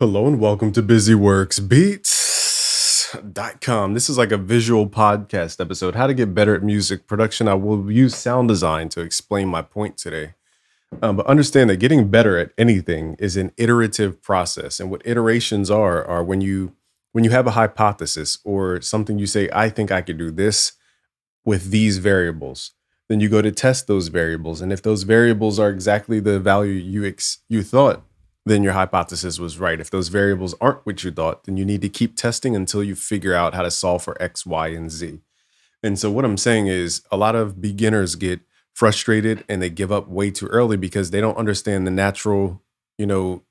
Hello and welcome to BusyWorksBeats.com. This is like a visual podcast episode, how to get better at music production. I will use sound design to explain my point today. But understand that getting better at anything is an iterative process. And what iterations are when you have a hypothesis or something you say, I think I could do this with these variables. Then you go to test those variables. And if those variables are exactly the value you thought, then your hypothesis was right. If those variables aren't what you thought, then you need to keep testing until you figure out how to solve for X, Y, and Z. And so what I'm saying is a lot of beginners get frustrated and they give up way too early because they don't understand the natural,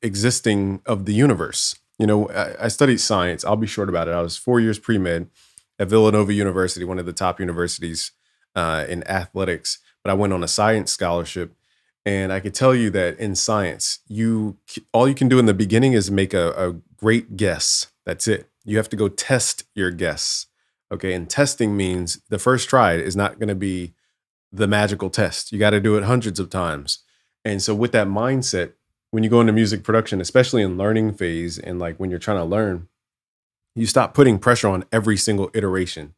existing of the universe. I studied science. I'll be short about it. I was 4 years pre-med at Villanova University, one of the top universities in athletics. But I went on a science scholarship. And I could tell you that in science, all you can do in the beginning is make a great guess. That's it. You have to go test your guess. Okay. And testing means the first try is not going to be the magical test. You got to do it hundreds of times. And so with that mindset, when you go into music production, especially in learning phase and like when you're trying to learn, you stop putting pressure on every single iteration.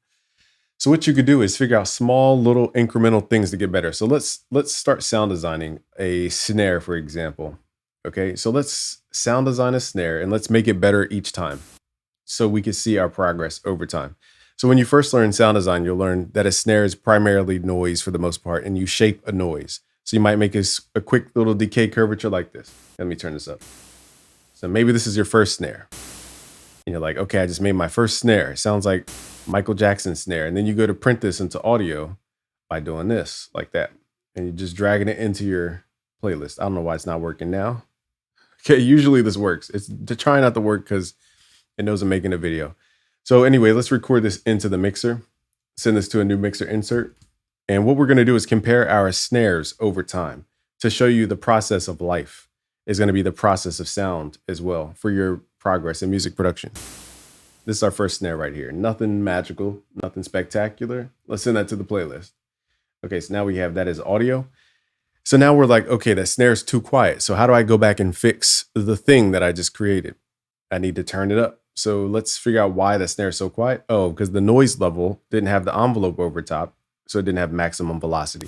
So what you could do is figure out small little incremental things to get better. So let's start sound designing a snare, for example. Okay, so let's sound design a snare and let's make it better each time so we can see our progress over time. So when you first learn sound design, you'll learn that a snare is primarily noise for the most part, and you shape a noise. So you might make a quick little decay curvature like this. Let me turn this up. So maybe this is your first snare. And you're like, okay, I just made my first snare. It sounds like Michael Jackson snare. And then you go to print this into audio by doing this like that. And you're just dragging it into your playlist. I don't know why it's not working now. Okay, usually this works. It's to try not to work because it knows I'm making a video. So anyway, let's record this into the mixer. Send this to a new mixer insert. And what we're going to do is compare our snares over time to show you the process of life is going to be the process of sound as well for your progress in music production. This is our first snare right here. Nothing magical, nothing spectacular. Let's send that to the playlist. Okay, so now we have that as audio. So now we're like, okay, that snare is too quiet. So how do I go back and fix the thing that I just created? I need to turn it up. So let's figure out why the snare is so quiet. Oh, because the noise level didn't have the envelope over top, so it didn't have maximum velocity.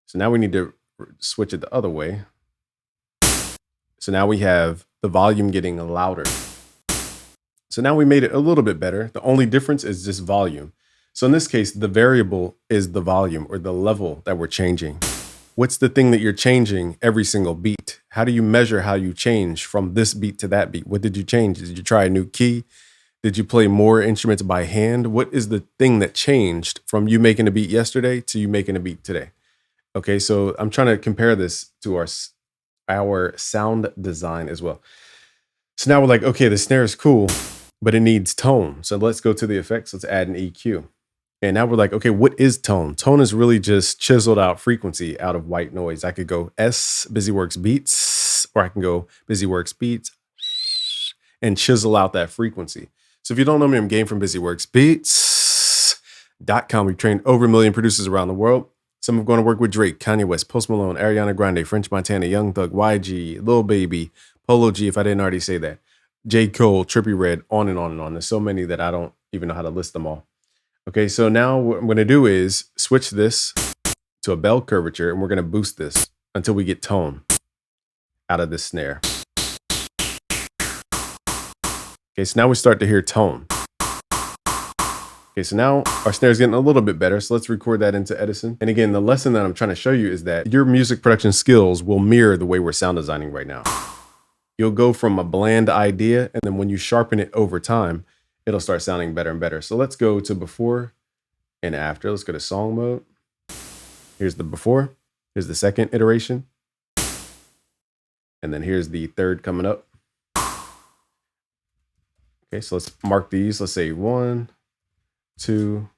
So now we need to switch it the other way. So now we have the volume getting louder. So now we made it a little bit better. The only difference is just volume. So in this case, the variable is the volume or the level that we're changing. What's the thing that you're changing every single beat? How do you measure how you change from this beat to that beat? What did you change? Did you try a new key? Did you play more instruments by hand? What is the thing that changed from you making a beat yesterday to you making a beat today? Okay, so I'm trying to compare this to our sound design as well. So now we're like, okay, the snare is cool, but it needs tone. So let's go to the effects. Let's add an EQ. And now we're like, okay, what is tone? Tone is really just chiseled out frequency out of white noise. I could go S, BusyWorks Beats, or I can go BusyWorks Beats and chisel out that frequency. So if you don't know me, I'm Game from BusyWorksBeats.com. We've trained over 1 million producers around the world. Some have gone to work with Drake, Kanye West, Post Malone, Ariana Grande, French Montana, Young Thug, YG, Lil Baby, Polo G, if I didn't already say that, J. Cole, Trippie Redd, on and on and on. There's so many that I don't even know how to list them all. Okay, so now what I'm going to do is switch this to a bell curvature, and we're going to boost this until we get tone out of this snare. Okay, so now we start to hear tone. Okay, so now our snare is getting a little bit better. So let's record that into Edison. And again, the lesson that I'm trying to show you is that your music production skills will mirror the way we're sound designing right now. You'll go from a bland idea, and then when you sharpen it over time, it'll start sounding better and better. So let's go to before and after. Let's go to song mode. Here's the before. Here's the second iteration. And then here's the third coming up. Okay, so let's mark these. Let's say 1, 2.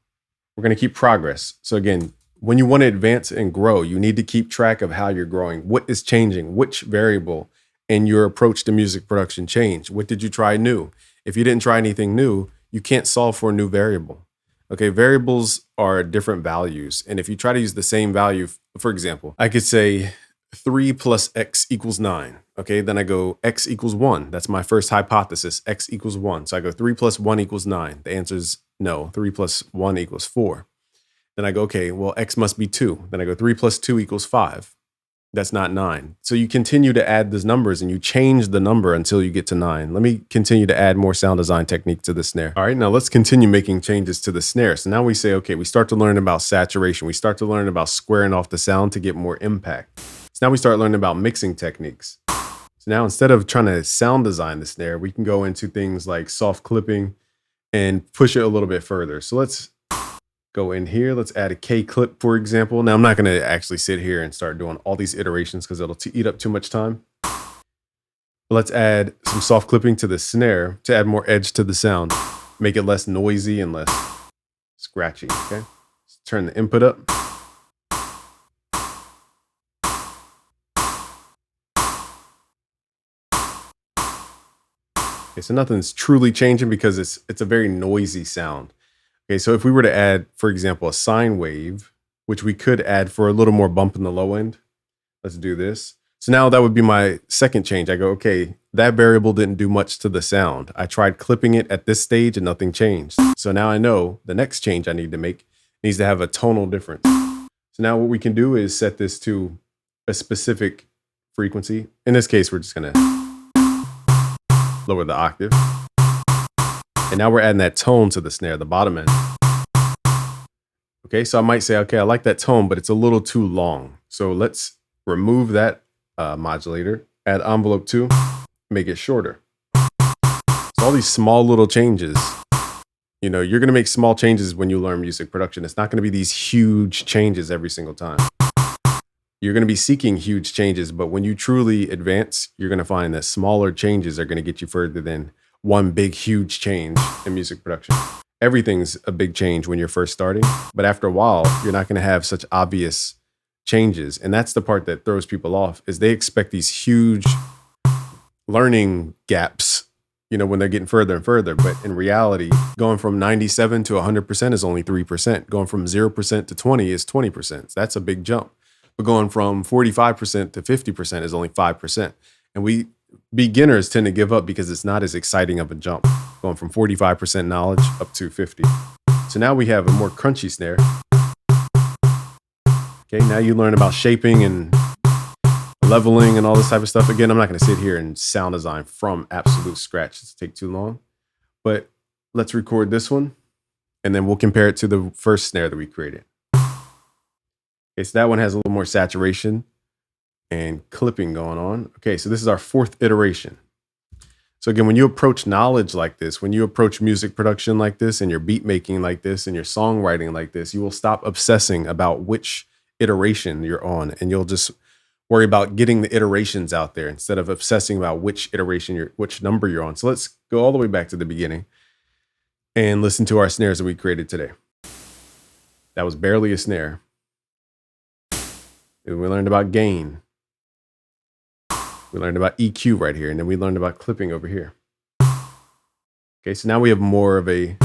We're going to keep progress. So again, when you want to advance and grow, you need to keep track of how you're growing. What is changing? Which variable in your approach to music production changed? What did you try new? If you didn't try anything new, you can't solve for a new variable. Okay, variables are different values. And if you try to use the same value, for example, I could say 3 plus X equals 9. Okay, then I go x equals 1. That's my first hypothesis, x equals 1. So I go 3 plus 1 equals 9. The answer is no, 3 plus 1 equals 4. Then I go, okay, well, x must be 2. Then I go 3 plus 2 equals 5. That's not 9. So you continue to add those numbers and you change the number until you get to 9. Let me continue to add more sound design technique to the snare. All right, now let's continue making changes to the snare. So now we say, okay, we start to learn about saturation. We start to learn about squaring off the sound to get more impact. So now we start learning about mixing techniques. So now instead of trying to sound design the snare, we can go into things like soft clipping and push it a little bit further. So let's go in here. Let's add a K clip, for example. Now I'm not going to actually sit here and start doing all these iterations because it'll eat up too much time. But let's add some soft clipping to the snare to add more edge to the sound, make it less noisy and less scratchy. Okay. Let's turn the input up. Okay, so nothing's truly changing because it's a very noisy sound. Okay, so if we were to add, for example, a sine wave, which we could add for a little more bump in the low end, let's do this. So now that would be my second change. I go, okay, that variable didn't do much to the sound. I tried clipping it at this stage and nothing changed. So now I know the next change I need to make needs to have a tonal difference. So now what we can do is set this to a specific frequency. In this case, we're just gonna lower the octave. And now we're adding that tone to the snare, the bottom end. Okay, so I might say, okay, I like that tone, but it's a little too long. So let's remove that modulator, add envelope 2, make it shorter. So all these small little changes, you know, you're gonna make small changes when you learn music production. It's not gonna be these huge changes every single time. You're gonna be seeking huge changes, but when you truly advance, you're gonna find that smaller changes are gonna get you further than one big, huge change in music production. Everything's a big change when you're first starting, but after a while, you're not going to have such obvious changes. And that's the part that throws people off, is they expect these huge learning gaps, you know, when they're getting further and further. But in reality, going from 97 to 100% is only 3%. Going from 0% to 20 is 20%. So that's a big jump. But going from 45% to 50% is only 5%. And beginners tend to give up because it's not as exciting of a jump, going from 45% knowledge up to 50. So now we have a more crunchy snare. Okay, now you learn about shaping and leveling and all this type of stuff. Again, I'm not going to sit here and sound design from absolute scratch. It's take too long. But let's record this one, and then we'll compare it to the first snare that we created. Okay, so that one has a little more saturation and clipping going on. Okay, so this is our fourth iteration. So again, when you approach knowledge like this, when you approach music production like this, and your beat making like this, and your songwriting like this, you will stop obsessing about which iteration you're on, and you'll just worry about getting the iterations out there instead of obsessing about which iteration which number you're on. So let's go all the way back to the beginning and listen to our snares that we created today. That was barely a snare. And we learned about gain. We learned about EQ right here, and then we learned about clipping over here. Okay, so now we have more of a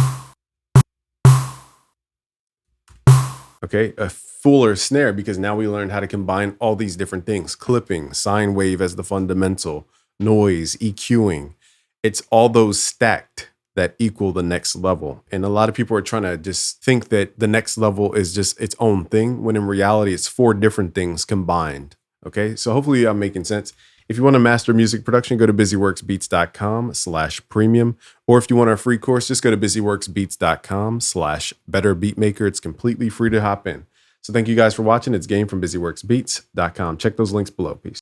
fuller snare, because now we learned how to combine all these different things: clipping, sine wave as the fundamental, noise, EQing. It's all those stacked that equal the next level. And a lot of people are trying to just think that the next level is just its own thing, when in reality, it's 4 different things combined. Okay, so hopefully I'm making sense. If you want to master music production, go to busyworksbeats.com/premium. Or if you want our free course, just go to busyworksbeats.com/betterbeatmaker. It's completely free to hop in. So thank you guys for watching. It's Game from busyworksbeats.com. Check those links below. Peace.